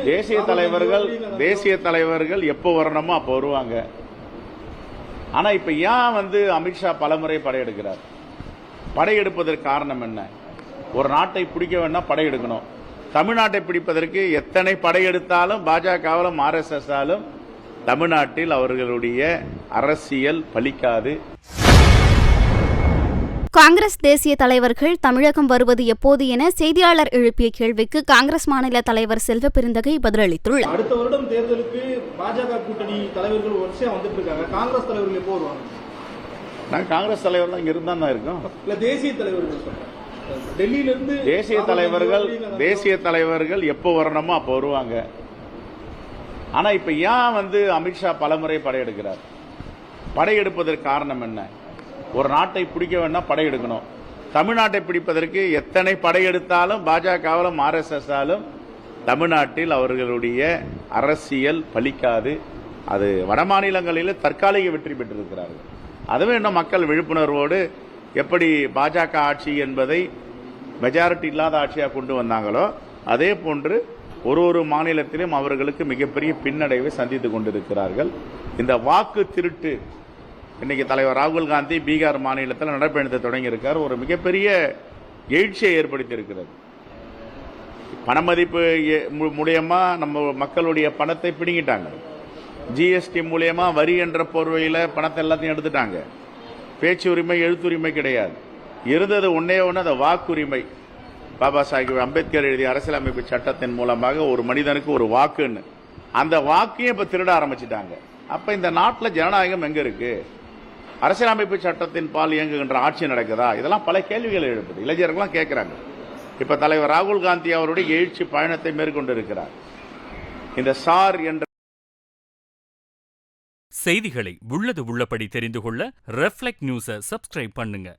தேசிய தலைவர்கள் எப்போ வரணுமோ அப்போ வருவாங்க. ஆனா இப்ப ஏன் அமித்ஷா பலமுறை படையெடுக்கிறார்? படையெடுப்பதற்கு காரணம் என்ன? ஒரு நாட்டை பிடிக்க வேண்டாம் படையெடுக்கணும். தமிழ்நாட்டை பிடிப்பதற்கு எத்தனை படையெடுத்தாலும் பாஜகவிலும் RSS ஆலும் தமிழ்நாட்டில் அவர்களுடைய அரசியல் பலிக்காது. காங்கிரஸ் தேசிய தலைவர்கள் தமிழகம் வருவது எப்போது என செய்தியாளர் எழுப்பிய கேள்விக்கு காங்கிரஸ் மாநில தலைவர் செல்வ பெருந்தகை பதிலளித்துள்ளார். அடுத்த வருடம் தேர்தலுக்கு பாஜக கூட்டணி தலைவர்கள் வரிசையா வந்துட்டு இருக்காங்க. காங்கிரஸ் தலைவர்கள் எப்போ வருவாங்க? நாங்கள் காங்கிரஸ் தலைவர்கள் இங்க இருந்தா தான் இருக்கோம். தேசிய தலைவர்கள் டெல்லியிலிருந்து தேசிய தலைவர்கள் எப்போ வரணுமோ அப்போ வருவாங்க. ஆனா இப்ப ஏன் அமித்ஷா பலமுறை படையெடுக்கிறார்? படையெடுப்பதற்கு காரணம் என்ன? ஒரு நாட்டை பிடிக்க வேண்டாம் படையெடுக்கணும். தமிழ்நாட்டை பிடிப்பதற்கு எத்தனை படையெடுத்தாலும் பாஜகவிலும் RSS ஆலும் தமிழ்நாட்டில் அவர்களுடைய அரசியல் பலிக்காது. அது வட மாநிலங்களில் தற்காலிக வெற்றி பெற்றிருக்கிறார்கள். அதுவே இன்னும் மக்கள் விழிப்புணர்வோடு எப்படி பாஜக ஆட்சி என்பதை மெஜாரிட்டி இல்லாத ஆட்சியாக கொண்டு வந்தாங்களோ அதே போன்று ஒரு மாநிலத்திலும் அவர்களுக்கு மிகப்பெரிய பின்னடைவை சந்தித்துக் கொண்டிருக்கிறார்கள். இந்த வாக்கு திருட்டு இன்னைக்கு தலைவர் ராகுல் காந்தி பீகார் மாநிலத்தில் நடைபயணத்தை தொடங்கியிருக்கார். ஒரு மிகப்பெரிய எழுச்சியை ஏற்படுத்தி இருக்கிறது. பணமதிப்பு மூலியமா நம்ம மக்களுடைய பணத்தை பிடுங்கிட்டாங்க. GST மூலியமா வரி என்ற போர்வையில் பணத்தை எல்லாத்தையும் எடுத்துட்டாங்க. பேச்சு உரிமை எழுத்துரிமை கிடையாது. இருந்தது ஒன்னே ஒன்று, அந்த வாக்குரிமை. பாபா சாஹிப் அம்பேத்கர் எழுதிய அரசியலமைப்பு சட்டத்தின் மூலமாக ஒரு மனிதனுக்கு ஒரு வாக்குன்னு, அந்த வாக்கையும் இப்ப திருட ஆரம்பிச்சுட்டாங்க. அப்ப இந்த நாட்டில் ஜனநாயகம் எங்க இருக்கு? அரசியலமைப்பு சட்டத்தின் பால் இயங்குகின்ற ஆட்சி நடக்குதா? இதெல்லாம் பல கேள்விகள் எழுப்புது. இளைஞர்கள்லாம் கேட்கிறாங்க. இப்ப தலைவர் ராகுல் காந்தி அவருடைய எழுச்சி பயணத்தை மேற்கொண்டிருக்கிறார். இந்த சார் என்ற செய்திகளை உள்ளது உள்ளபடி தெரிந்து கொள்ள ரெஃப்ளெக்ட் நியூஸை சப்ஸ்கிரைப் பண்ணுங்க.